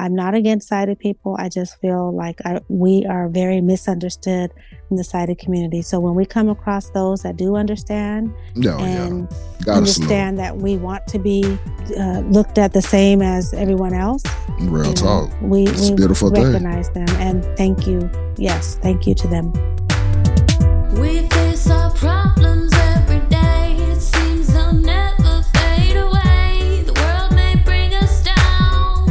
I'm not against sighted people. I just feel like we are very misunderstood in the sighted community. So when we come across those that do understand and understand that we want to be looked at the same as everyone else, real talk. We beautiful recognize them, and thank you. Yes, thank you to them. We face our problems every day. It seems they'll never fade away. The world may bring us down.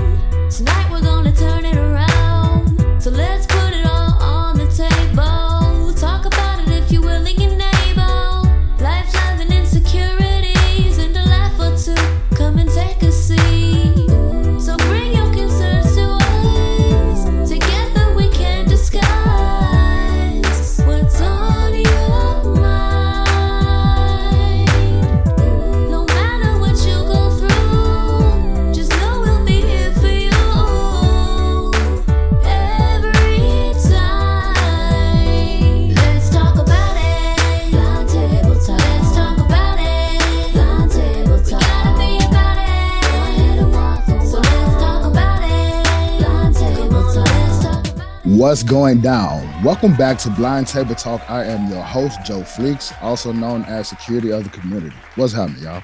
Tonight we're gonna turn it around. So let's put it all on the table. Talk about it if you're willing and able. Lifelines and insecurities and a laugh or two. Come and take a seat. So bring your concerns to us. Together we can discuss what's on your mind. No matter what you go through, just know we'll be here for you every time. Let's talk about it. Blind table talk. Let's talk about it. Blind table talk. We gotta be about it. Go ahead and walk the walk. So let's talk about it. Blind table talk. Let's talk about it. What's going down? Welcome back to Blind Table Talk. I am your host, Joe Fleeks, also known as Security of the Community. What's happening, y'all?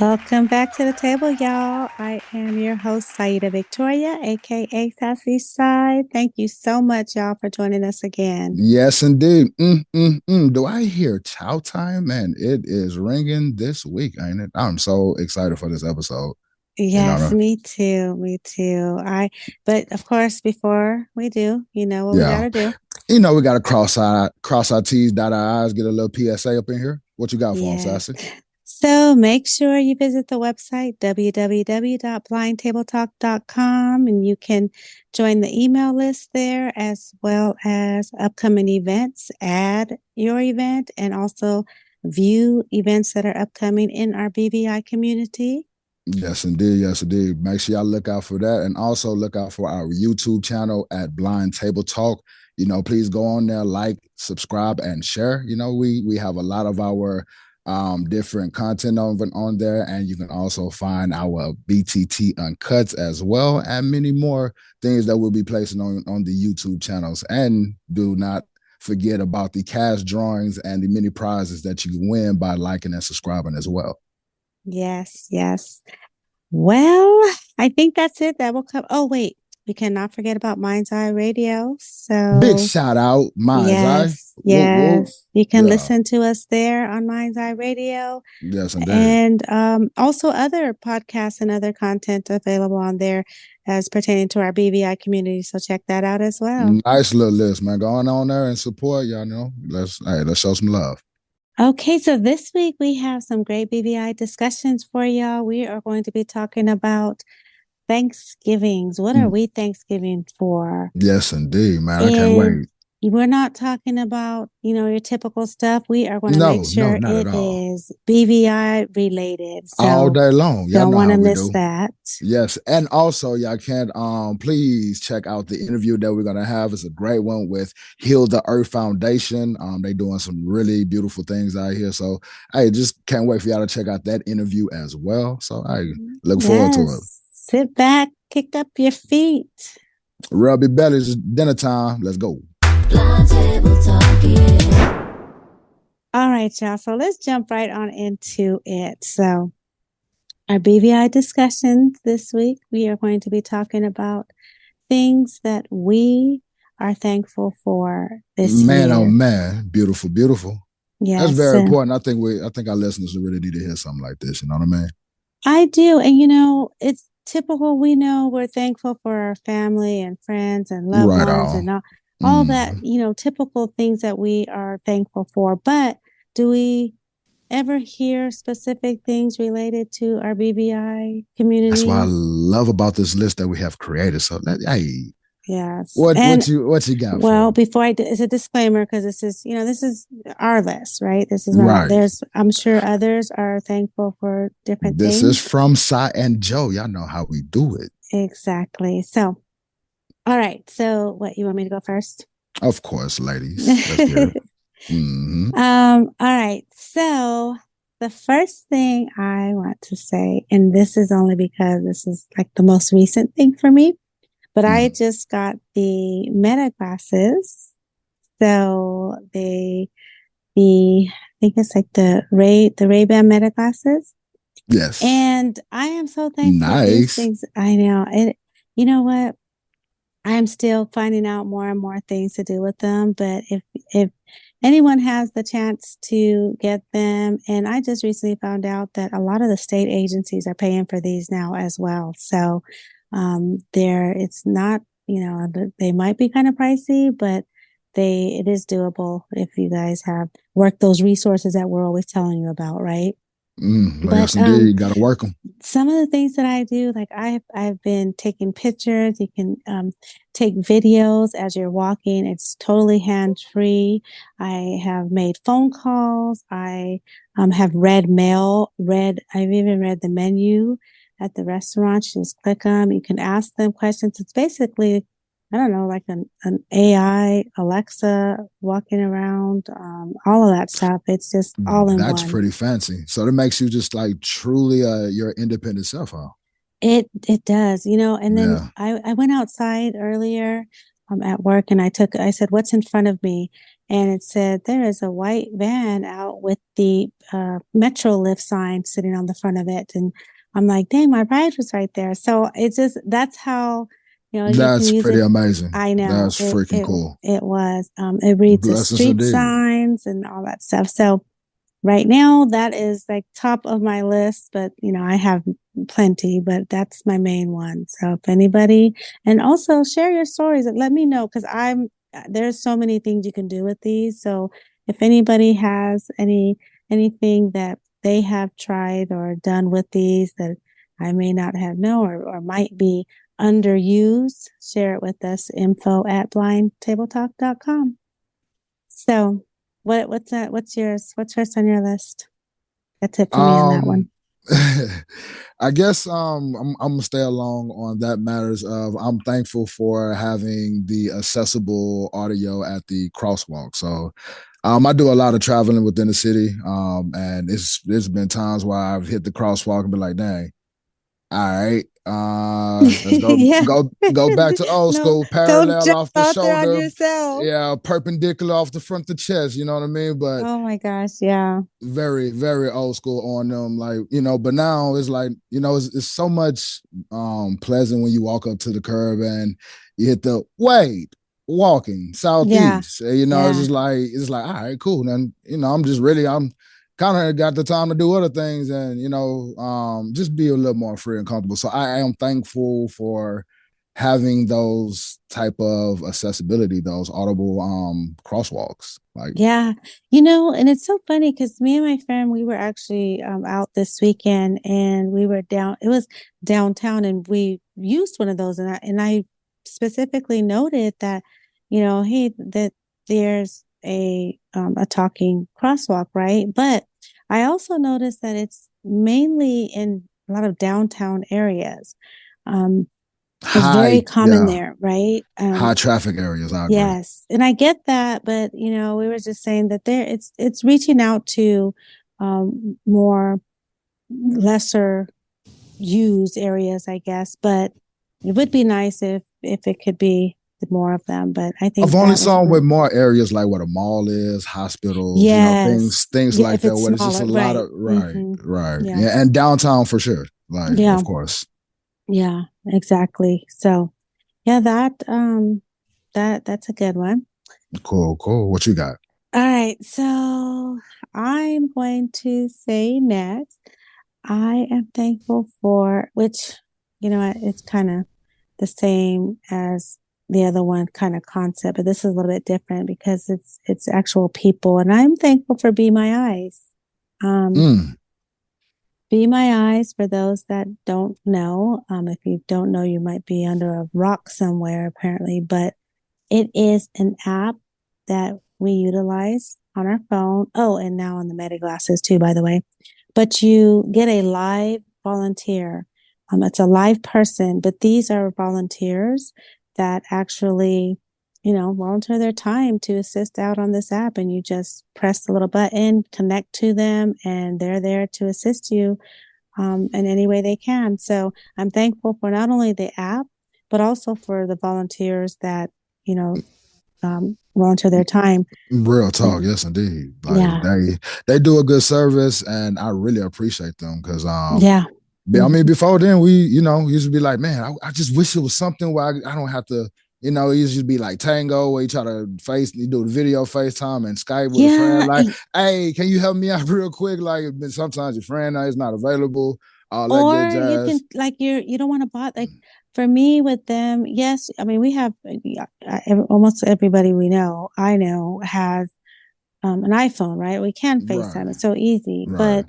Welcome back to the table, y'all. I am your host, Saida Victoria, aka Sassy Side. Thank you so much, y'all, for joining us again. Yes, indeed. Do I hear chow time? Man, it is ringing this week, ain't it? I'm so excited for this episode. Yes, me too. But of course, before we do, you know what we gotta do. You know, we gotta cross our T's, dot our I's, get a little PSA up in here. What you got for them, Sassy? So make sure you visit the website, www.blindtabletalk.com, and you can join the email list there, as well as upcoming events, add your event, and also view events that are upcoming in our BVI community. Yes, indeed. Yes, indeed. Make sure y'all look out for that, and also look out for our YouTube channel at Blind Table Talk. You know, please go on there, like, subscribe, and share. You know, we have a lot of our different content on there, and you can also find our BTT Uncuts as well, and many more things that we'll be placing on the YouTube channels. And do not forget about the cash drawings and the many prizes that you can win by liking and subscribing as well. Yes. Well, I think that's it. That will come. Oh, wait. We cannot forget about Mind's Eye Radio. So big shout out, Mind's Eye. Yes. You can listen to us there on Mind's Eye Radio. Yes, indeed. And also other podcasts and other content available on there as pertaining to our BVI community. So check that out as well. Nice little list, man. Going on there and support, y'all know. Let's show some love. Okay, so this week we have some great BVI discussions for y'all. We are going to be talking about Thanksgivings. What are we Thanksgiving for? Yes, indeed, man. I can't wait. We're not talking about, your typical stuff. We are going to make sure it is BVI related. So all day long. Y'all don't want to miss that. Yes. And also, y'all can please check out the interview that we're going to have. It's a great one with Heal the Earth Foundation. They doing some really beautiful things out here. So I just can't wait for y'all to check out that interview as well. So I look forward to it. Sit back, kick up your feet. Rub your bellies. Dinner time. Let's go. Blind Table Talk, yeah. All right, y'all. So let's jump right on into it. So our BVI discussions this week, we are going to be talking about things that we are thankful for this year. Man, oh man, beautiful, beautiful. Yes, that's very important. I think our listeners really need to hear something like this. You know what I mean? I do, and it's typical. We know we're thankful for our family and friends and loved ones and all that, typical things that we are thankful for. But do we ever hear specific things related to our BVI community? That's what I love about this list that we have created. So, yes. What you got? Well, before I do, it's a disclaimer because this is our list, right? This is I'm sure others are thankful for different things. This is from Sai and Joe. Y'all know how we do it. Exactly. So, all right. So, what you want me to go first? Of course, ladies. Let's get it. All right. So the first thing I want to say, and this is only because this is like the most recent thing for me, But I just got the Meta glasses. So I think it's like the Ray-Ban Meta glasses. Yes. And I am so thankful for these things. I know it. You know what? I'm still finding out more and more things to do with them. But if anyone has the chance to get them, and I just recently found out that a lot of the state agencies are paying for these now as well. So it's not, they might be kind of pricey, but it is doable if you guys have worked those resources that we're always telling you about, right? But yes, indeed, you got to work them. Some of the things that I do, like I've been taking pictures. You can take videos as you're walking. It's totally hands-free. I have made phone calls. I have read mail. I've even read the menu at the restaurant. You just click them. You can ask them questions. It's basically, I don't know, like an AI, Alexa walking around, all of that stuff. It's just all in one. That's pretty fancy. So that makes you just like truly your independent self, huh? It does, and then I went outside earlier at work and I said, what's in front of me? And it said, there is a white van out with the Metro Lift sign sitting on the front of it. And I'm like, dang, my ride was right there. So that's how, that's pretty amazing. I know. That's freaking cool. It was. It reads the street signs and all that stuff. So right now that is like top of my list, but I have plenty, but that's my main one. So if anybody, and also share your stories and let me know, because there's so many things you can do with these. So if anybody has anything that they have tried or done with these that I may not have known or might be underused, share it with us, info@blindtabletalk.com. So what's that? What's yours? What's first on your list? A tip for me on that one. I guess I'm gonna stay along on that matters of I'm thankful for having the accessible audio at the crosswalk. So I do a lot of traveling within the city, and there's been times where I've hit the crosswalk and been like, dang, all right, let's go go back to old school, parallel off the shoulder, perpendicular off the front of the chest, you know what I mean? But oh my gosh, yeah, very, very old school on them, like, but now it's like, it's so much pleasant when you walk up to the curb and you hit the walking southeast. It's just like, all right, cool. And I'm kind of got the time to do other things and, just be a little more free and comfortable. So I am thankful for having those type of accessibility, those audible crosswalks. And it's so funny because me and my friend, we were actually out this weekend and we were it was downtown and we used one of those and I specifically noted that, that there's a talking crosswalk, right? But I also noticed that it's mainly in a lot of downtown areas. It's very common there, right? High traffic areas. I agree. Yes, and I get that, but we were just saying that it's reaching out to more lesser used areas, I guess. But it would be nice if it could be more of them. But I think I've only saw with more areas like what a mall is, hospitals, things like that. Where it's just a lot of right, yeah, and downtown for sure. Of course. Yeah, exactly. So, yeah, that's a good one. Cool. What you got? All right. So I'm going to say next, I am thankful for, which, it's kind of the same as the other one kind of concept, but this is a little bit different because it's actual people. And I'm thankful for Be My Eyes. Be My Eyes, for those that don't know, if you don't know, you might be under a rock somewhere apparently, but it is an app that we utilize on our phone. Oh, and now on the Meta glasses too, by the way. But you get a live volunteer. It's a live person, but these are volunteers that actually, volunteer their time to assist out on this app. And you just press the little button, connect to them, and they're there to assist you in any way they can. So I'm thankful for not only the app, but also for the volunteers that, volunteer their time. Real talk, yes, indeed. Like they do a good service, and I really appreciate them because I mean, before then, we, used to be like, man, I just wish it was something where I don't have to, it used to be like Tango where you try to you do the video FaceTime and Skype with a friend. Like, hey, can you help me out real quick? Like, sometimes your friend is not available. Or you can, like, you don't want to bot. Like, for me with them, yes, I mean, we have almost everybody I know has an iPhone, right? We can FaceTime. It's so easy, but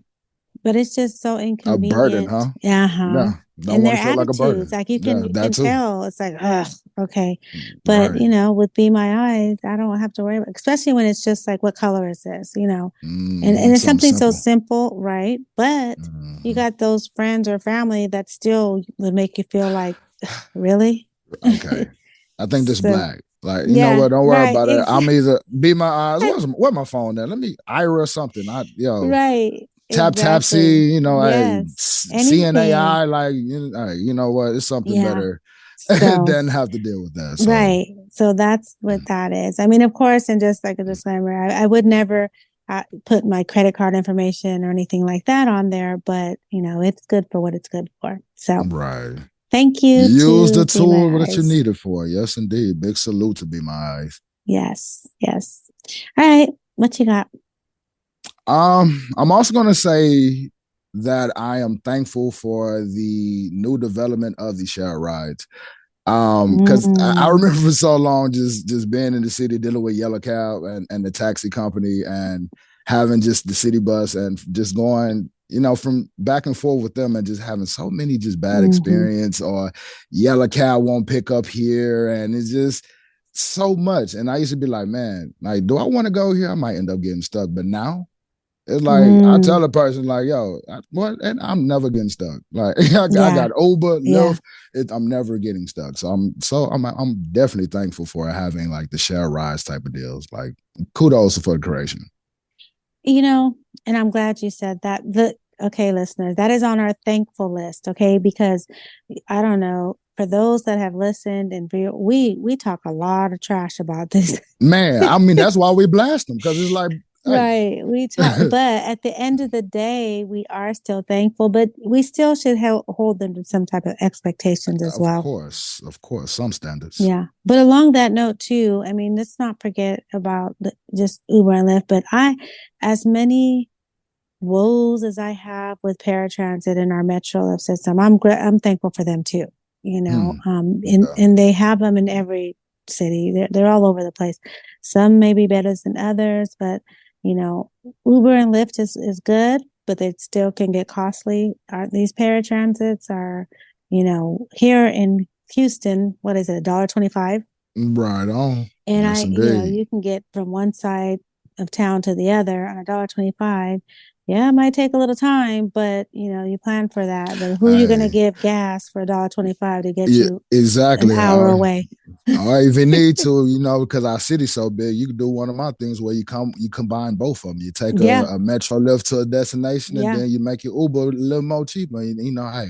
it's just so inconvenient. A burden, huh? Yeah. Don't want to feel like a burden. Like you can tell. It's like, ugh, okay. But with Be My Eyes, I don't have to worry about, especially when it's just like, what color is this? And it's something so simple, right? But you got those friends or family that still would make you feel like, really? Okay. I think this black. Like, you know what? Don't worry about it. I'm either Be My Eyes. Where's my phone at? Let me Ira or something. Right. Tap see, CNAI, like, you know what? It's something better than have to deal with that. So. Right. So that's what that is. I mean, of course, and just like a disclaimer, I would never put my credit card information or anything like that on there, but it's good for what it's good for. So thank you. Use the tool that you need it for. Yes, indeed. Big salute to Be My Eyes. Yes. All right. What you got? I'm also going to say that I am thankful for the new development of the share rides. Because I remember for so long just being in the city dealing with Yellow Cab and the taxi company and having just the city bus and just going, from back and forth with them and just having so many just bad experience, or Yellow Cab won't pick up here, and it's just so much. And I used to be like, man, like, do I want to go here? I might end up getting stuck. But now it's like, I tell a person like, yo, what? And I'm never getting stuck. Like, I got Uber, Lyft. I'm never getting stuck. So I'm definitely thankful for having like the share rides type of deals. Like, kudos for the creation. And I'm glad you said that. Okay, listeners, that is on our thankful list. Okay, because I don't know, for those that have listened, and we talk a lot of trash about this. Man, I mean, that's why we blast them, because it's like. Right. We talk, but at the end of the day, we are still thankful, but we still should hold them to some type of expectations as well. Of course, some standards. Yeah. But along that note too, I mean, let's not forget about just Uber and Lyft, but as many woes as I have with paratransit in our Metro Lyft system, I'm thankful for them too, and they have them in every city. They're all over the place. Some may be better than others, but Uber and Lyft is good, but they still can get costly. These paratransits are, here in Houston, what is it, $1.25? Right on. And yes, you can get from one side of town to the other on $1.25. Yeah, it might take a little time, but you plan for that. But who are you going to give gas for $1.25 to get you an hour away? Or if you need to, because our city's so big, you can do one of my things where you combine both of them. You take a Metro Lyft to a destination, and then you make your Uber a little more cheaper. Hey,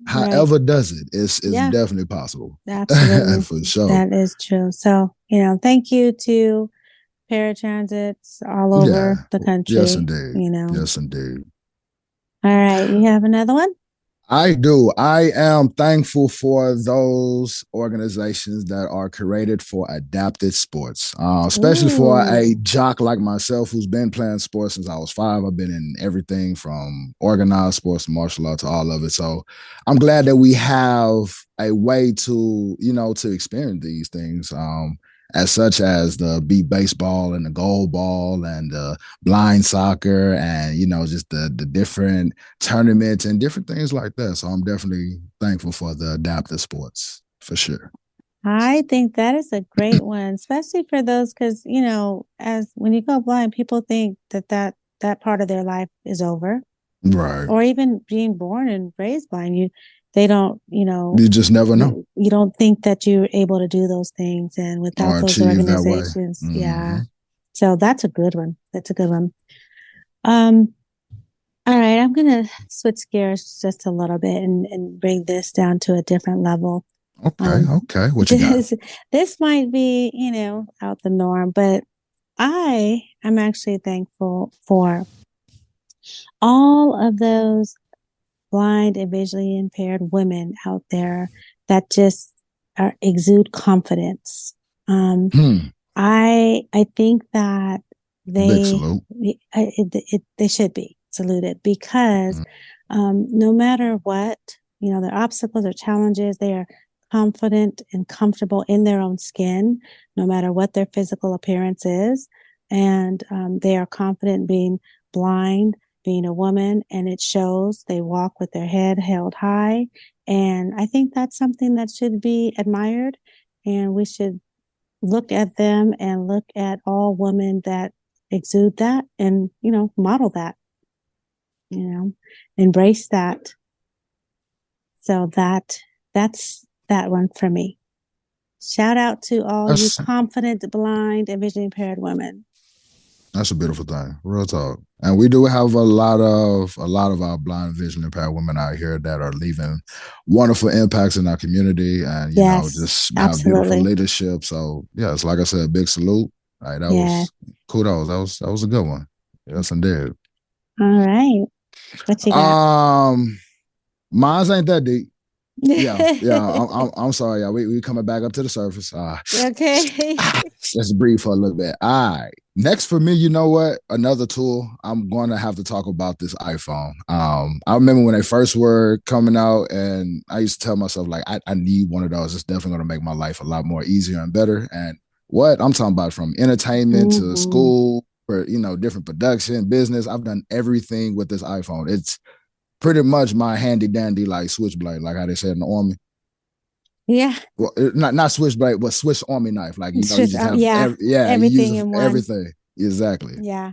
however does it, it's definitely possible. Absolutely. For sure. That is true. So, thank you to paratransits all over the country. Yes, indeed. Yes, indeed. All right. You have another one? I do. I am thankful for those organizations that are created for adapted sports, especially for a jock like myself who's been playing sports since I was 5. I've been in everything from organized sports to martial arts to all of it. So I'm glad that we have a way to, to experience these things. As such as the beat baseball and the goal ball and the blind soccer and, just the different tournaments and different things like that. So I'm definitely thankful for the adaptive sports for sure. I think that is a great one, especially for those, because, as when you go blind, people think that part of their life is over. Right. Or even being born and raised blind, they don't, you just never know. You don't think that you're able to do those things, and without those organizations, So that's a good one. All right, I'm gonna switch gears just a little bit and bring this down to a different level. Okay. What you got? This might be, out the norm, but I am actually thankful for all of those blind and visually impaired women out there that just exude confidence. I think that Big salute. they should be saluted because no matter what, their obstacles or challenges, they are confident and comfortable in their own skin, no matter what their physical appearance is. And they are confident being blind, being a woman, and it shows. They walk with their head held high. And I think that's something that should be admired. And we should look at them and look at all women that exude that and, model that, embrace that. So that's that one for me. Shout out to all you confident, blind, and visually impaired women. That's a beautiful thing. Real talk. And we do have a lot of our blind, visually impaired women out here that are leaving wonderful impacts in our community and, just have beautiful leadership. So, yes, like I said, big salute. Right, that was kudos. That was a good one. Yes, indeed. All right. What you got? Mine's ain't that deep. I'm sorry, y'all. We coming back up to the surface. Okay. Let's breathe for a little bit. All right. Next for me, you know what? Another tool. I'm going to have to talk about this iPhone. I remember when they first were coming out, and I used to tell myself like, I need one of those. It's definitely going to make my life a lot more easier and better. And what I'm talking about, from entertainment to school, for different production, business, I've done everything with this iPhone. It's pretty much my handy dandy like switchblade, like how they say in the army. Yeah. Well, not switchblade, but Swiss Army knife. Like, you just have everything in one. Everything. Exactly. Yeah.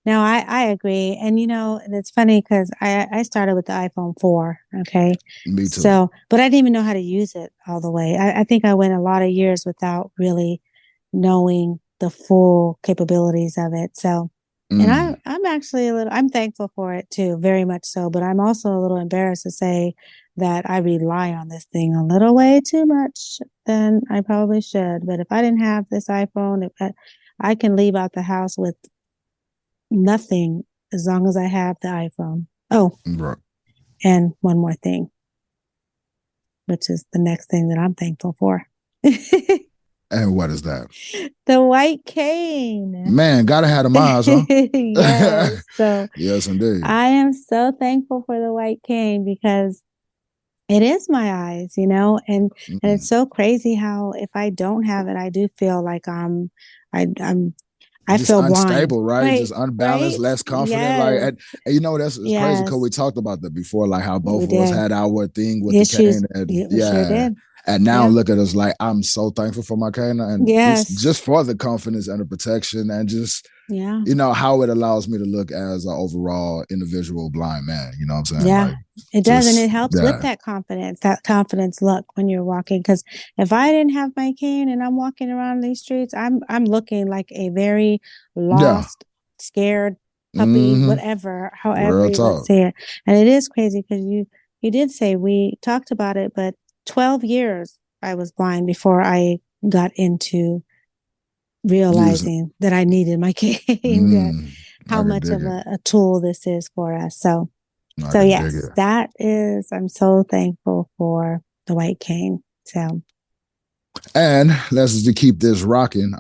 No, I agree. And, and it's funny because I started with the iPhone 4. Okay. Me too. So, but I didn't even know how to use it all the way. I think I went a lot of years without really knowing the full capabilities of it. So, and I'm actually I'm thankful for it too, very much so, but I'm also a little embarrassed to say that I rely on this thing a little way too much than I probably should. But if I didn't have this iPhone, I can leave out the house with nothing as long as I have the iPhone. Oh, right. And one more thing, which is the next thing that I'm thankful for. And what is that? The white cane. Man, gotta have the miles, huh? Yes. So yes, indeed. I am so thankful for the white cane because it is my eyes, and it's so crazy how if I don't have it, I do feel like I just feel unstable, blind. Right? Just unbalanced, less confident. Yes. Like, and it's crazy because we talked about that before, like how both of us had our thing with issues. The cane. We sure did. And now look at us, like, I'm so thankful for my cane and just for the confidence and the protection and just how it allows me to look as an overall individual blind man. You know what I'm saying? Yeah, like, it does. And it helps with that confidence look when you're walking. Because if I didn't have my cane and I'm walking around these streets, I'm looking like a very lost, scared puppy, whatever, however you would say it. And it is crazy because you did say, we talked about it, but 12 years I was blind before I got into realizing that I needed my cane, how much of a tool this is for us. So yes, that is, I'm so thankful for the white cane. So, and let's just keep this rocking.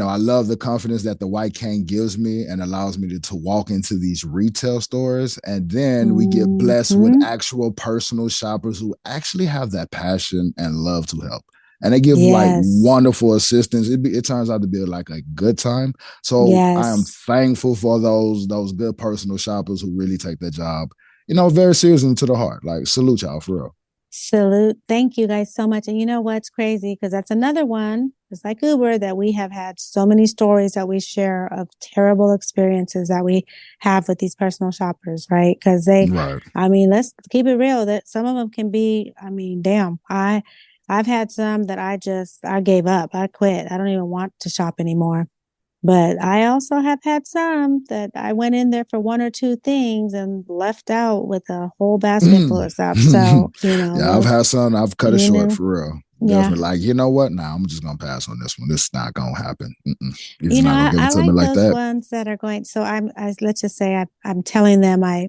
I love the confidence that the white cane gives me and allows me to walk into these retail stores. And then we get blessed with actual personal shoppers who actually have that passion and love to help. And they give like wonderful assistance. It turns out to be like a good time. So I am thankful for those good personal shoppers who really take their job, very seriously to the heart. Like, salute y'all for real. Salute. Thank you guys so much. And you know what's crazy? Because that's another one, just like Uber, that we have had so many stories that we share of terrible experiences that we have with these personal shoppers, right? Because let's keep it real, that some of them can be, damn, I've had some that I gave up. I quit. I don't even want to shop anymore. But I also have had some that I went in there for one or two things and left out with a whole basket full of stuff. So, Yeah, I've had some. I've cut it short for real. Yeah. Definitely. Like, you know what? Nah, I'm just gonna pass on this one. This is not gonna happen. You're just not gonna give it I to me like like those that. ones that are going. So let's just say I'm telling them I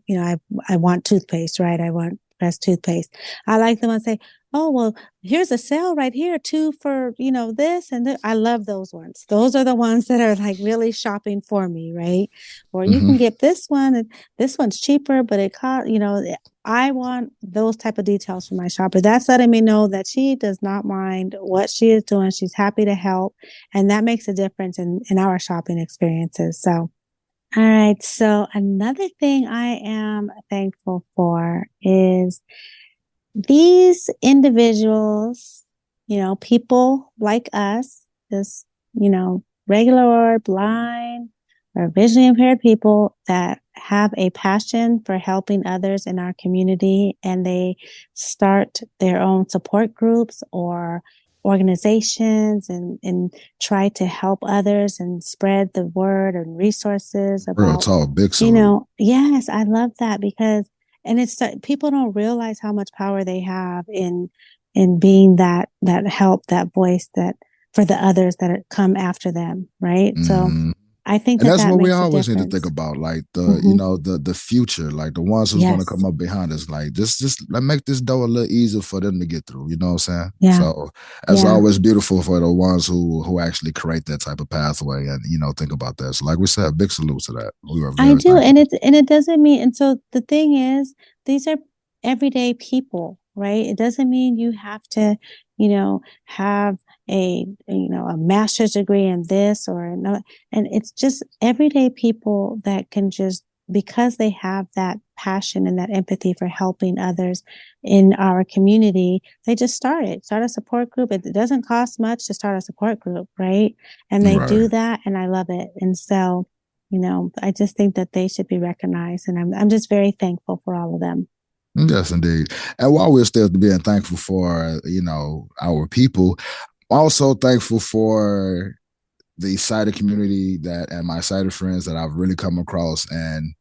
want toothpaste, right? I want pressed toothpaste. I like them and say, oh, well, here's a sale right here, two for, this and I love those ones. Those are the ones that are like really shopping for me, right? Or you can get this one and this one's cheaper, but it costs, I want those type of details from my shopper. That's letting me know that she does not mind what she is doing. She's happy to help. And that makes a difference in our shopping experiences. So, all right. So another thing I am thankful for is these individuals, people like us, just, regular or blind or visually impaired people that have a passion for helping others in our community, and they start their own support groups or organizations and try to help others and spread the word and resources Real about, talk, big salute. yes, I love that because, and it's people don't realize how much power they have in being that help, that voice that for the others that come after them, right? So I think and that's that what we makes a always need to difference. think about, like the future, like the ones who's going to come up behind us, like just like make this door a little easier for them to get through. You know what I'm saying? Yeah. So it's always beautiful for the ones who actually create that type of pathway and think about that. So like we said, big salute to that. We were very thankful. and it doesn't mean, and so the thing is, these are everyday people, right? It doesn't mean you have to, have a master's degree in this or another. And it's just everyday people that can just, because they have that passion and that empathy for helping others in our community, they just start a support group. It doesn't cost much to start a support group, right? And they do that, and I love it. And so, I just think that they should be recognized, and I'm just very thankful for all of them. Yes, indeed. And while we're still being thankful for, our people, also thankful for the sighted community and my sighted friends that I've really come across, and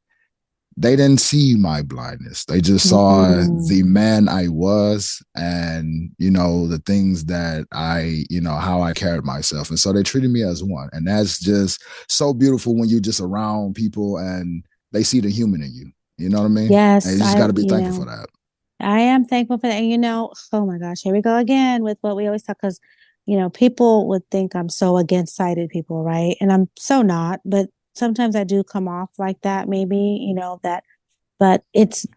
they didn't see my blindness. They just saw the man I was and, the things that how I carried myself. And so they treated me as one. And that's just so beautiful when you're just around people and they see the human in you. You know what I mean? Yes. And you just got to be thankful for that. I am thankful for that. And, oh my gosh, here we go again with what we always talk, because, people would think I'm so against sighted people, right? And I'm so not, but sometimes I do come off like that, maybe, but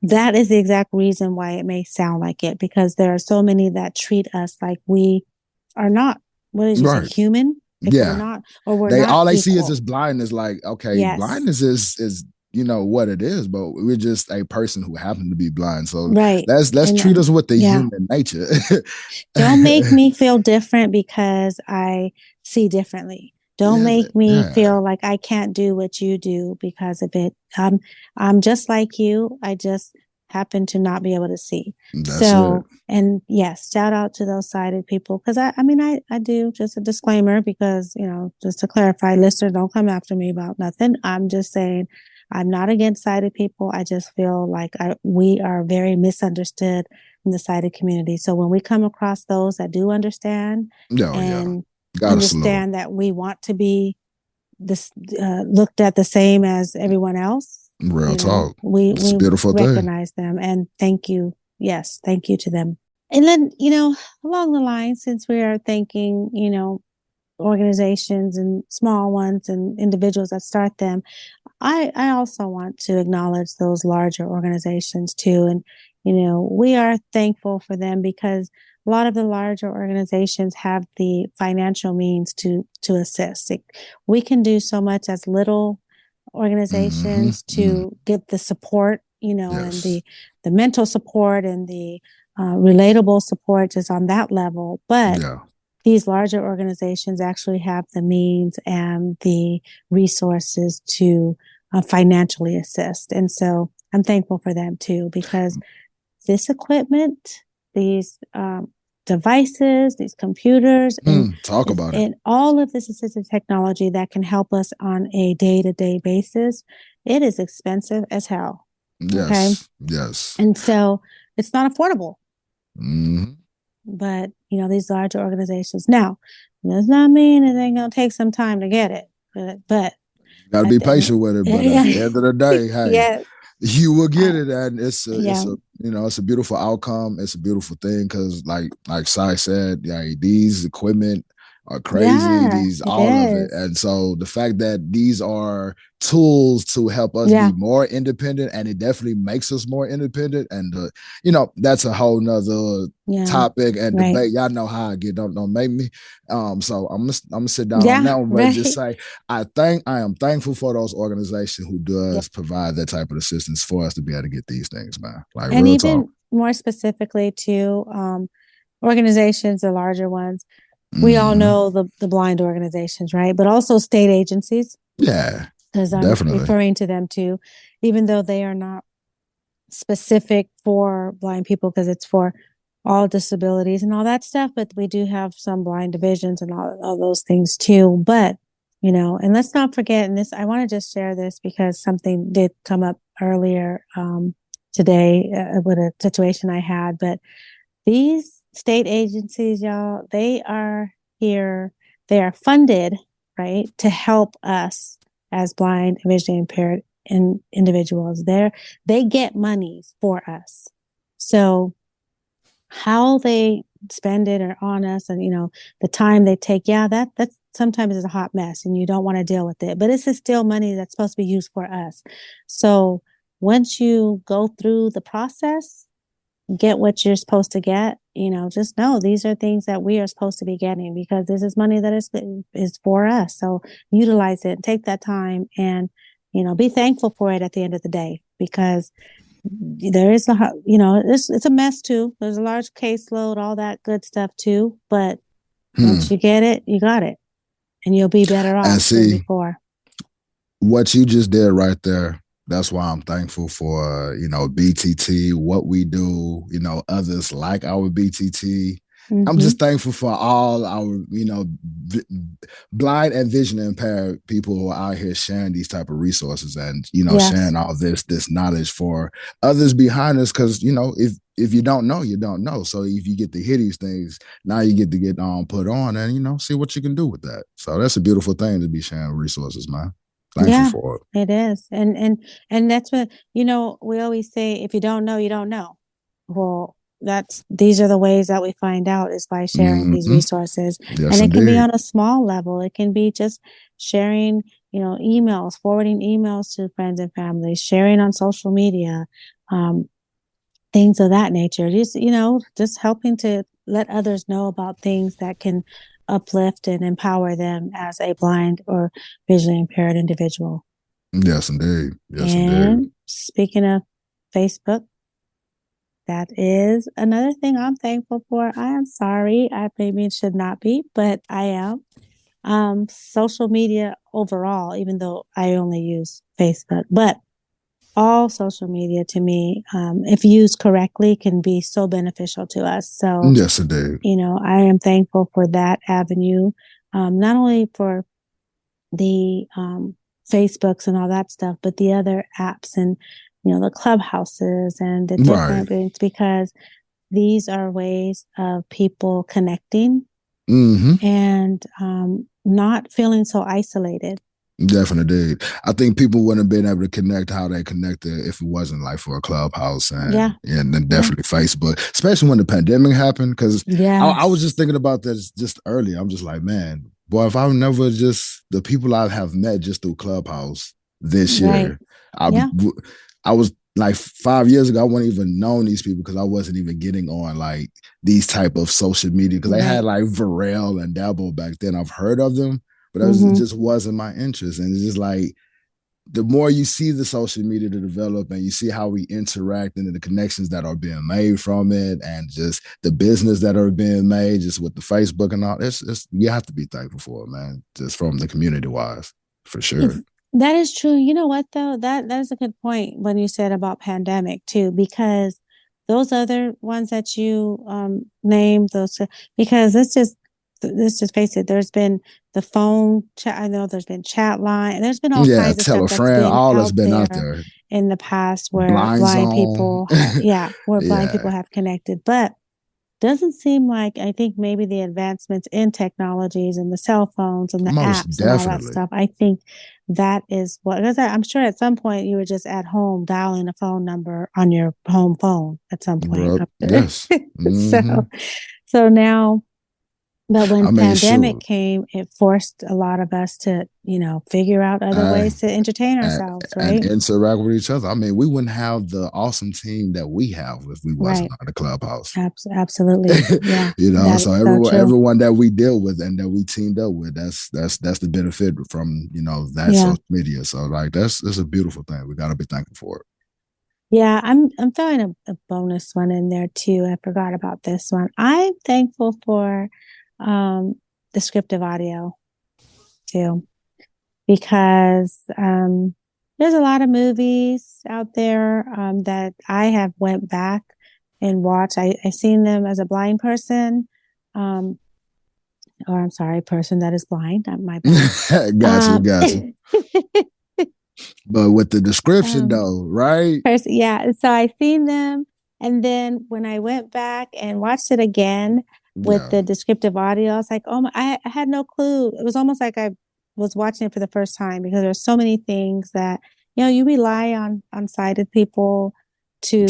that is the exact reason why it may sound like it, because there are so many that treat us like we are not, what did you say, human? Like we're not, or we're not all they equal. see is just blindness. Like, okay, blindness is what it is, but we're just a person who happened to be blind. So let's treat us with the human nature. Don't make me feel different because I see differently. Don't make me feel like I can't do what you do because of it. I'm just like you. I just happen to not be able to see. And yes, shout out to those sighted people. Because I do, just a disclaimer, because, just to clarify, listeners, don't come after me about nothing. I'm just saying, I'm not against sighted people. I just feel like we are very misunderstood in the sighted community. So when we come across those that do understand and understand that we want to be looked at the same as everyone else, real talk. We beautiful recognize them, and thank you. Yes, thank you to them. And then, along the line, since we are thanking, organizations and small ones and individuals that start them, I also want to acknowledge those larger organizations too. And, we are thankful for them because a lot of the larger organizations have the financial means to assist. We can do so much as little organizations to get the support, and the mental support and the relatable support just on that level. But these larger organizations actually have the means and the resources to financially assist. And so I'm thankful for them too, because this equipment, these devices, these computers, talk about it. And all of this assistive technology that can help us on a day-to-day basis, it is expensive as hell. Yes. Yes. And so it's not affordable. Mm-hmm. But, these larger organizations. Now, does not mean it ain't going to take some time to get it. But you got to be patient with it. But at the end of the day, hey, yes. You will get it, and it's a beautiful outcome. It's a beautiful thing because, like Sai said, these equipment are crazy. All of it, and so the fact that these are tools to help us be more independent, and it definitely makes us more independent. And that's a whole nother topic and debate. Y'all know how I get. Don't make me. So I'm gonna sit down on that one, but just say I am thankful for those organizations who does provide that type of assistance for us to be able to get these things, man. Like, and real even talk. More specifically to organizations, the larger ones. We all know the blind organizations, right? But also state agencies. Yeah, because I'm referring to them too, even though they are not specific for blind people, because it's for all disabilities and all that stuff. But we do have some blind divisions and all those things too. But, and let's not forget, and this, I want to just share this because something did come up earlier today with a situation I had. But these state agencies, y'all, they are here. They are funded, right, to help us as blind and visually impaired individuals. They get monies for us. So how they spend it or on us, and the time they take, that's sometimes is a hot mess, and you don't want to deal with it. But this is still money that's supposed to be used for us. So once you go through the process, get what you're supposed to get, just know these are things that we are supposed to be getting, because this is money that is for us. So utilize it, take that time, and, be thankful for it at the end of the day, because there is it's a mess too. There's a large caseload, all that good stuff too. But once you get it, you got it, and you'll be better off than before. What you just did right there. That's why I'm thankful for, BTT, what we do, others like our BTT. I'm just thankful for all our, blind and vision impaired people who are out here sharing these type of resources and, sharing all this knowledge for others behind us. Cause, if you don't know, you don't know. So if you get to hear these things, now you get to get put on and, see what you can do with that. So that's a beautiful thing to be sharing resources, man. Thankful for it. It is. And that's what, we always say, if you don't know, you don't know. Well, these are the ways that we find out, is by sharing these resources. Yes, and it can be indeed. on a small level. It can be just sharing, emails, forwarding emails to friends and family, sharing on social media, things of that nature. Just helping to let others know about things that can uplift and empower them as a blind or visually impaired individual. Yes, indeed. Yes, and indeed. Speaking of Facebook, that is another thing I'm thankful for. I am sorry. I maybe it should not be, but I am. Social media overall, even though I only use Facebook, but all social media to me, if used correctly, can be so beneficial to us. So yes, indeed. I am thankful for that avenue, not only for the Facebooks and all that stuff, but the other apps and, the clubhouses and the different things, because these are ways of people connecting and not feeling so isolated. Definitely. I think people wouldn't have been able to connect how they connected if it wasn't like for a clubhouse and then definitely Facebook, especially when the pandemic happened. Because I was just thinking about this just earlier. I'm just like, man, boy, if I would never just the people I have met just through Clubhouse this year, I was like 5 years ago, I wouldn't even known these people because I wasn't even getting on like these type of social media, because they had like Varel and Dabble back then. I've heard of them, but it just wasn't my interest. And it's just like, the more you see the social media to develop and you see how we interact and the connections that are being made from it and just the business that are being made just with the Facebook and all, it's you have to be thankful for it, man, just from the community wise, for sure. That is true. You know what, though? That is a good point when you said about pandemic, too, because those other ones that you named, those, because let's just face it, there's been the phone chat, I know there's been chat line, there's been all kinds of tell stuff a that's friend, been all that's out been out there there. in the past where Blind blind zone. people blind people have connected. But doesn't seem like, I think maybe the advancements in technologies and the cell phones and the Most apps definitely. and all that stuff, I think that is what, because I'm sure at some point you were just at home dialing a phone number on your home phone at some point. Yes. So now, but when pandemic shoot. came, it forced a lot of us to, figure out other ways to entertain ourselves, right? And interact with each other. I mean, we wouldn't have the awesome team that we have if we wasn't on the Clubhouse. Absolutely. Yeah. So everyone that we deal with and that we teamed up with, that's the benefit from, that social media. So like, that's a beautiful thing. We got to be thankful for it. Yeah, I'm throwing a bonus one in there too. I forgot about this one. I'm thankful for descriptive audio too, because there's a lot of movies out there that I have went back and watched. I seen them as a blind person, or I'm sorry, person that is blind. Not my bad. Got you. But with the description though, right? So I seen them, and then when I went back and watched it again with the descriptive audio, I was like, oh my, I had no clue. It was almost like I was watching it for the first time, because there's so many things that, you rely on sighted people to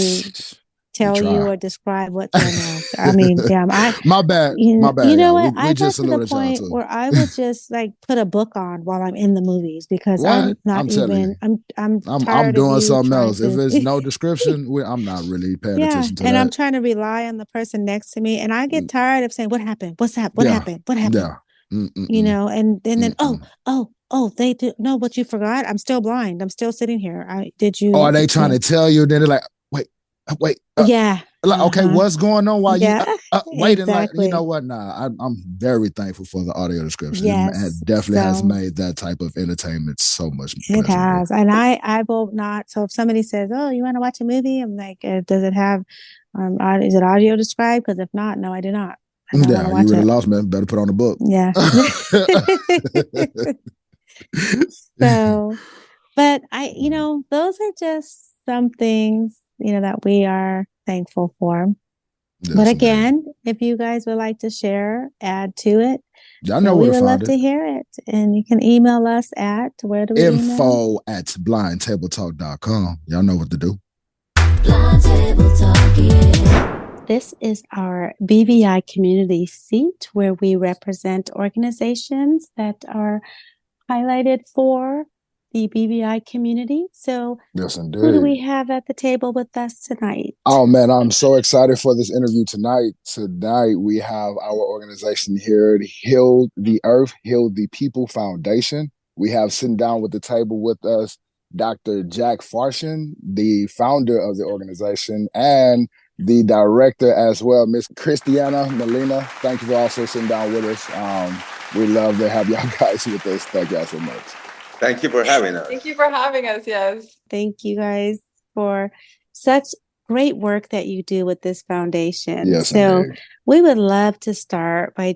tell you or describe what they know. I mean, damn, my bad. You know what? I got to the point where I would just like put a book on while I'm in the movies, because I'm not even. I'm tired doing of something else. If there's no description, I'm not really paying attention to that. And I'm trying to rely on the person next to me, and I get tired of saying, "What happened? What's that? What happened? What happened?" Yeah. And then they do know what you forgot. I'm still blind. I'm still sitting here. Did you? Oh, are they trying to tell you? Then they're like, wait. Okay, what's going on? Why you waiting? Exactly. Like, you know what? Nah, I'm very thankful for the audio description. Yes, it definitely has made that type of entertainment so much. It has, and I will not. So if somebody says, "Oh, you want to watch a movie?" I'm like, "Does it have? Is it audio described? Because if not, no, I do not. You would have lost, man. Better put on the book. Yeah. So, but those are just some things, that we are thankful for. Yes, but again, if you guys would like to share, add to it, y'all know where to find it. We would love to hear it. And you can email us at, where do we info at blindtabletalk.com. Y'all know what to do. Blind Table Talk, yeah. This is our BVI Community Seat, where we represent organizations that are highlighted for the BVI community. So yes, indeed. Who do we have at the table with us tonight? Oh man, I'm so excited for this interview tonight. Tonight we have our organization here, Heal the Earth, Heal the People Foundation. We have sitting down with the table with us Dr. Jack Farshchian, the founder of the organization, and the director as well, Miss Cristiana, Molina. Thank you for also sitting down with us. We love to have y'all guys with us. Thank y'all so much. Thank you for having us. Thank you for having us, yes. Thank you guys for such great work that you do with this foundation. Yes, so indeed. We would love to start by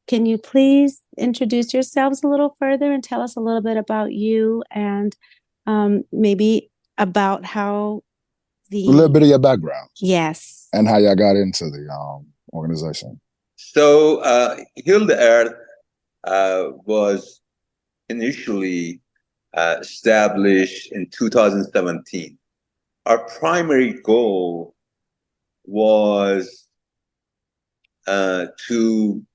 can you please introduce yourselves a little further and tell us a little bit about you and maybe about how a little bit of your background. Yes. And how y'all got into the organization. So Heal the Earth was initially established in 2017. Our primary goal was to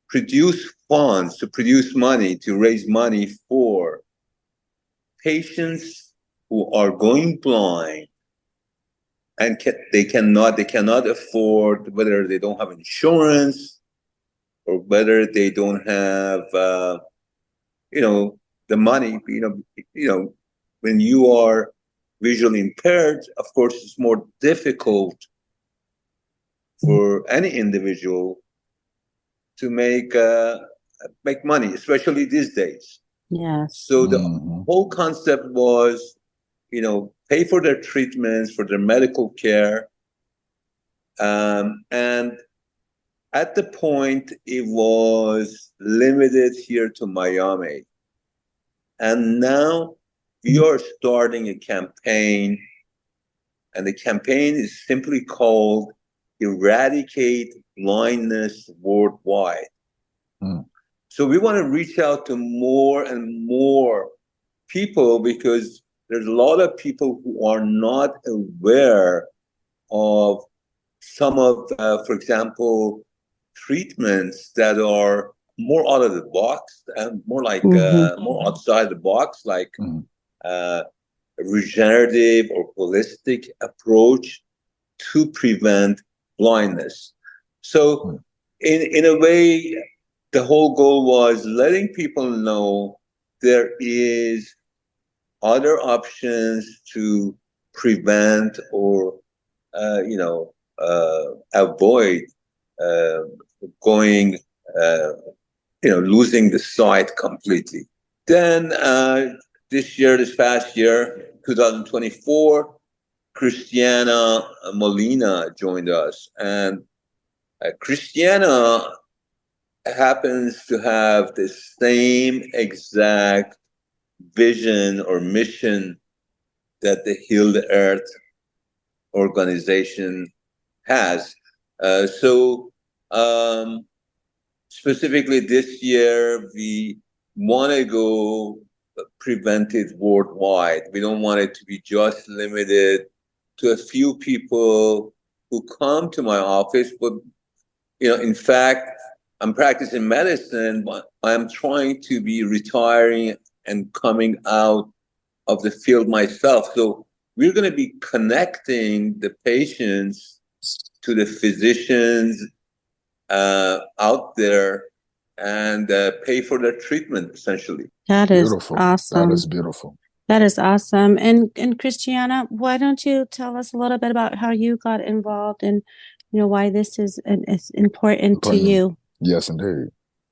produce funds, to produce money, to raise money for patients who are going blind and they cannot afford, whether they don't have insurance or whether they don't have the money. When you are visually impaired, of course it's more difficult for any individual to make money, especially these days. Yes. So the whole concept was, pay for their treatments, for their medical care, And at the point, it was limited here to Miami. And now we are starting a campaign, and the campaign is simply called Eradicate Blindness Worldwide. So we want to reach out to more and more people, because there's a lot of people who are not aware of some of, for example, treatments that are more out of the box and more like more outside the box, like regenerative or holistic approach to prevent blindness. So in a way, the whole goal was letting people know there is other options to prevent or avoid going losing the sight completely. Then this past year, 2024, Cristiana Molina joined us, and Cristiana happens to have the same exact vision or mission that the Heal the Earth organization has. Specifically this year, we want to go preventive worldwide. We don't want it to be just limited to a few people who come to my office, but in fact, I'm practicing medicine, but I'm trying to be retiring and coming out of the field myself. So we're going to be connecting the patients to the physicians out there and pay for their treatment, essentially. That is beautiful. Awesome. That is beautiful. That is awesome. And Cristiana, why don't you tell us a little bit about how you got involved and why this is important to you? Yes, indeed.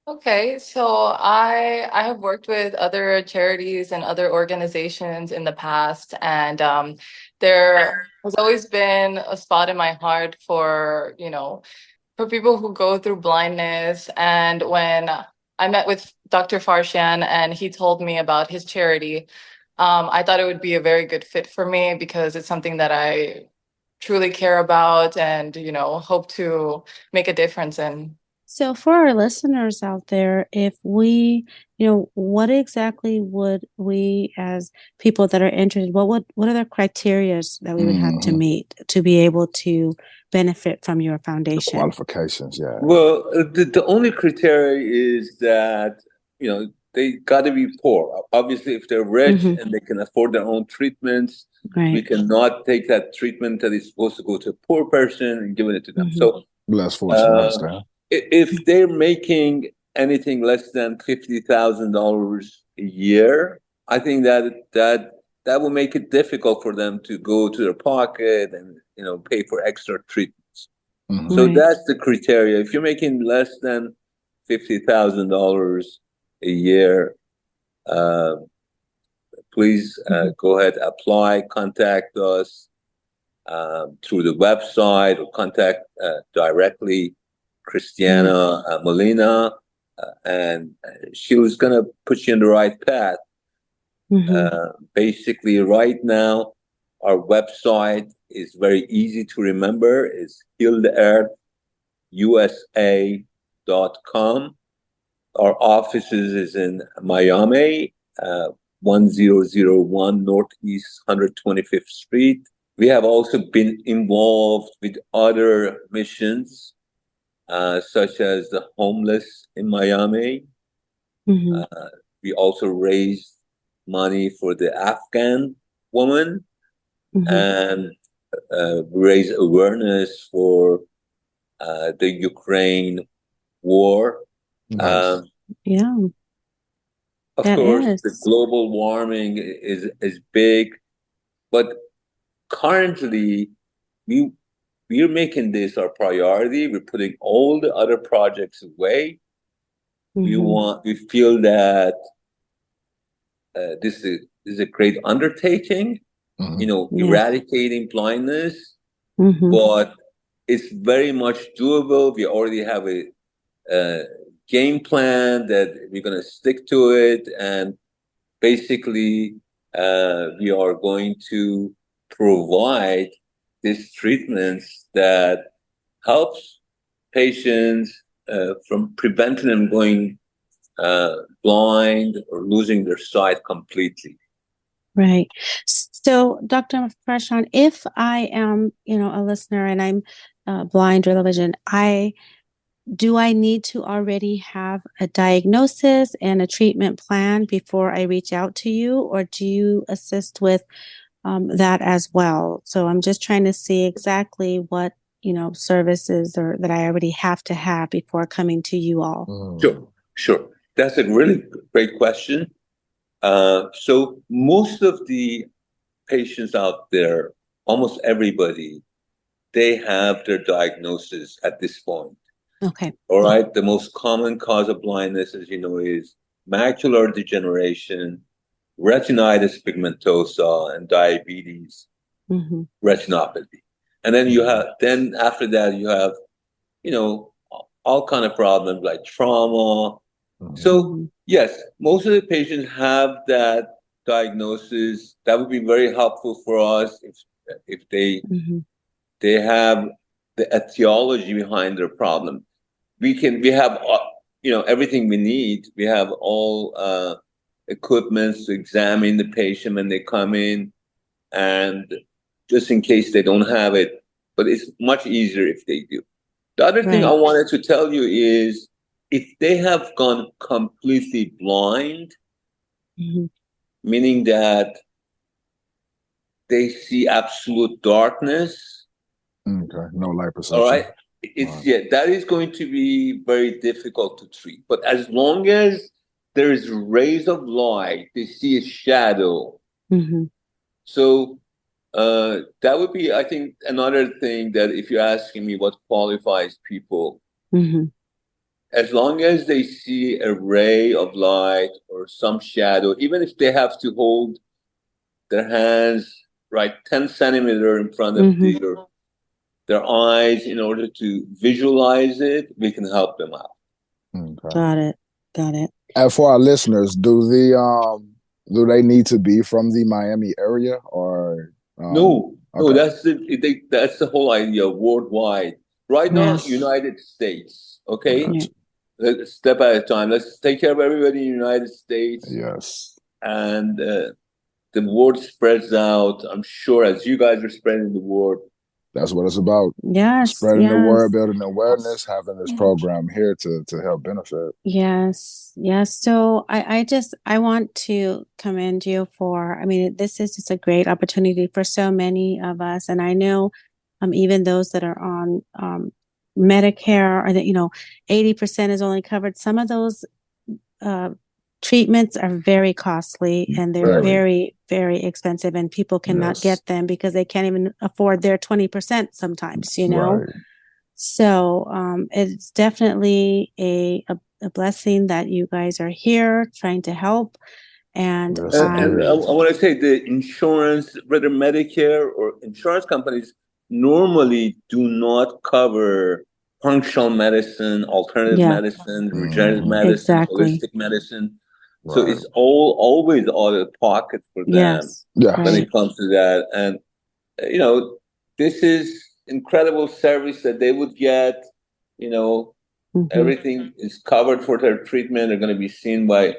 Okay, so I have worked with other charities and other organizations in the past, and there has always been a spot in my heart for people who go through blindness. And when I met with Dr. Farshchian and he told me about his charity, I thought it would be a very good fit for me, because it's something that I truly care about and hope to make a difference in. So for our listeners out there, if we, what exactly would we, as people that are interested, what are the criteria that we would have to meet to be able to benefit from your foundation? The qualifications, yeah. Well, the only criteria is that, they got to be poor. Obviously, if they're rich and they can afford their own treatments, we cannot take that treatment that is supposed to go to a poor person and give it to them. So less fortunate, if they're making anything less than $50,000 a year, I think that will make it difficult for them to go to their pocket and pay for extra treatments. So that's the criteria. If you're making less than $50,000 a year, please go ahead, apply, contact us through the website, or contact directly Cristiana Molina, and she was going to put you in the right path. Basically, right now, our website is very easy to remember. It's healthearthusa.com. Our offices is in Miami, 1001 Northeast 125th Street. We have also been involved with other missions, such as the homeless in Miami. We also raised money for the Afghan woman, and raise awareness for the Ukraine war. Nice. Of course, the global warming is big, but currently we're making this our priority. We're putting all the other projects away. We feel that this is a great undertaking, eradicating blindness, but it's very much doable. We already have a game plan that we're going to stick to it, and basically we are going to provide these treatments that helps patients from preventing them going blind or losing their sight completely. Right. So, Dr. Farshchian, if I am, a listener and I'm blind or low vision, do I need to already have a diagnosis and a treatment plan before I reach out to you, or do you assist with that as well? So I'm just trying to see exactly what, services or that I already have to have before coming to you all. Sure. That's a really great question. So most of the patients out there, almost everybody, they have their diagnosis at this point. Okay. All right. The most common cause of blindness, as you know, is macular degeneration, retinitis pigmentosa, and diabetes retinopathy. And then after that, you have, all kind of problems like trauma. So yes, most of the patients have that diagnosis. That would be very helpful for us if they have the etiology behind their problem. We have everything we need. We have all equipments to examine the patient when they come in, and just in case they don't have it, but it's much easier if they do. The other thing I wanted to tell you is if they have gone completely blind, meaning that they see absolute darkness. Okay, no light perception. All right. That is going to be very difficult to treat. But as long as there is rays of light, they see a shadow. So that would be, I think, another thing that if you're asking me what qualifies people, as long as they see a ray of light or some shadow, even if they have to hold their hands 10 centimeters in front of their eyes in order to visualize it, we can help them out. Okay. Got it. And for our listeners, do they need to be from the Miami area or? No, that's the whole idea worldwide. Right now, United States, okay? Let's step at a time. Let's take care of everybody in the United States. Yes. And the word spreads out, I'm sure, as you guys are spreading the word. That's what it's about. Yes. Spreading the word, building awareness, having this program here to help benefit. Yes. So I want to commend you for, this is just a great opportunity for so many of us. And I know even those that are on Medicare, or that 80% is only covered. Some of those treatments are very costly and they're very, very expensive, and people cannot get them because they can't even afford their 20% sometimes, So it's definitely a blessing that you guys are here trying to help. And I want to say the insurance, whether Medicare or insurance companies, normally do not cover functional medicine, alternative medicine, regenerative medicine, holistic medicine. So it's always out of pocket for them when it comes to that. And, this is incredible service that they would get. Everything is covered for their treatment. They're going to be seen by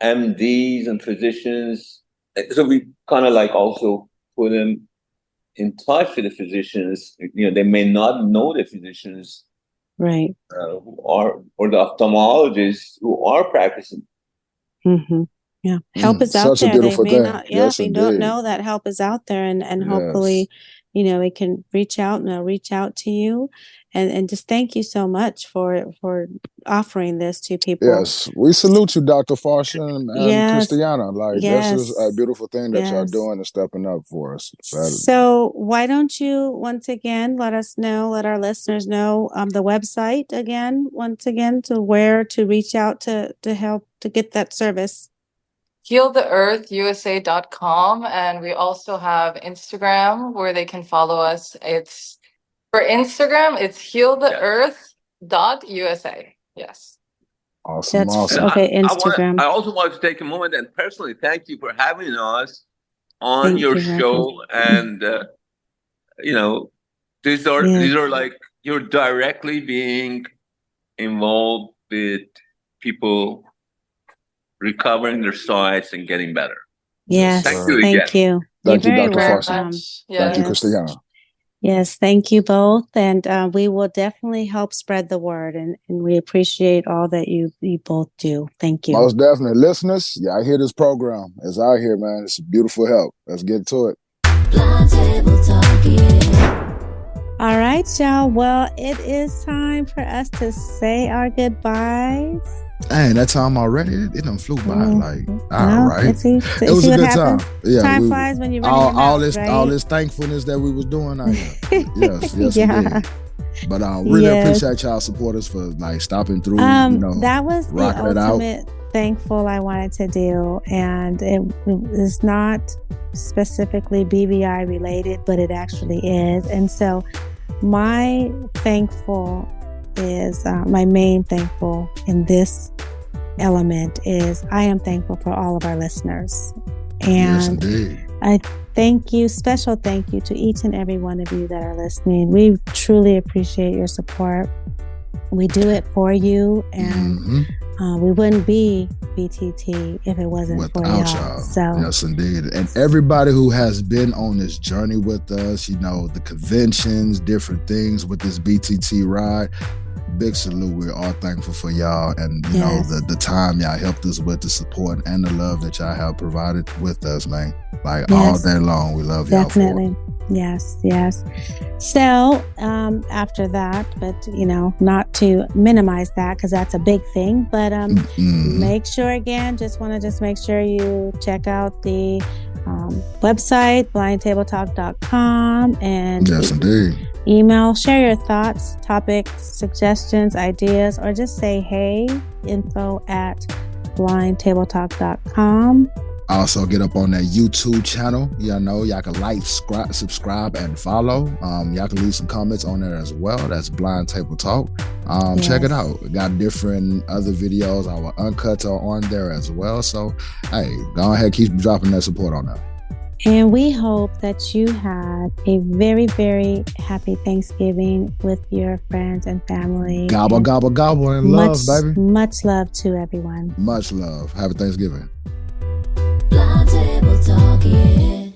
MDs and physicians. So we kind of also put them in touch with the physicians. They may not know the physicians, right? Who are, or the ophthalmologists who are practicing. Yeah, help is out there. They may not. They don't know that help is out there, and hopefully, we can reach out and they'll reach out to you. And just thank you so much for offering this to people. Yes, we salute you, Dr. Farshchian and Cristiana. This is a beautiful thing that y'all doing and stepping up for us. So why don't you once again let our listeners know the website again, to where to reach out to help to get that service. healtheearthusa.com, and we also have Instagram where they can follow us. It's For Instagram, it's healtheearth.usa. Yes. Awesome. That's awesome. okay. Instagram. I also want to take a moment and personally thank you for having us on Thank your you, show. And you know, these are like you're directly being involved with people recovering their sights and getting better. Yes. Thank you Thank again. you. Thank You're you, very Dr. welcome. Farshchian. Yes. Thank you, Cristiana. Yes, thank you both. And we will definitely help spread the word. And we appreciate all that you both do. Thank you. Most definitely. Listeners, y'all hear this program. It's out here, man. It's a beautiful help. Let's get to it. Blind Table Talk, yeah. All right, y'all. Well, it is time for us to say our goodbyes. Dang, that time already? It done flew by. Like, all right. It was a good time. Yeah, time flies when you're running all right? this thankfulness that we was doing out here. Yes, yeah. indeed. But really appreciate y'all supporters for like stopping through. That was the ultimate thankful I wanted to do, and it is not specifically BVI related, but it actually is. And so my thankful is my main thankful in this element is I am thankful for all of our listeners. And I thank you, special thank you to each and every one of you that are listening. We truly appreciate your support. We do it for you, and we wouldn't be BTT if it wasn't for y'all. So yes, indeed. And everybody who has been on this journey with us, the conventions, different things with this BTT ride, big salute. We're all thankful for y'all, and you know the time y'all helped us with, the support and the love that y'all have provided with us, man. Like all day long, we love y'all. Definitely. Yes. So after that, but not to minimize that because that's a big thing, but make sure again, just make sure you check out the website, blindtabletalk.com, and yes, indeed. Email, share your thoughts, topics, suggestions, ideas, or just say hey, info@blindtabletalk.com. Also get up on that YouTube channel. Y'all can like, subscribe, and follow. Y'all can leave some comments on there as well. That's Blind Table Talk. Check it out. We got different other videos. Our uncuts are on there as well. So, hey, go ahead, keep dropping that support on that. And we hope that you had a very, very happy Thanksgiving with your friends and family. Gobble, gobble, gobble, and love, baby. Much love to everyone. Much love. Happy Thanksgiving. Blind Table Talk, yeah.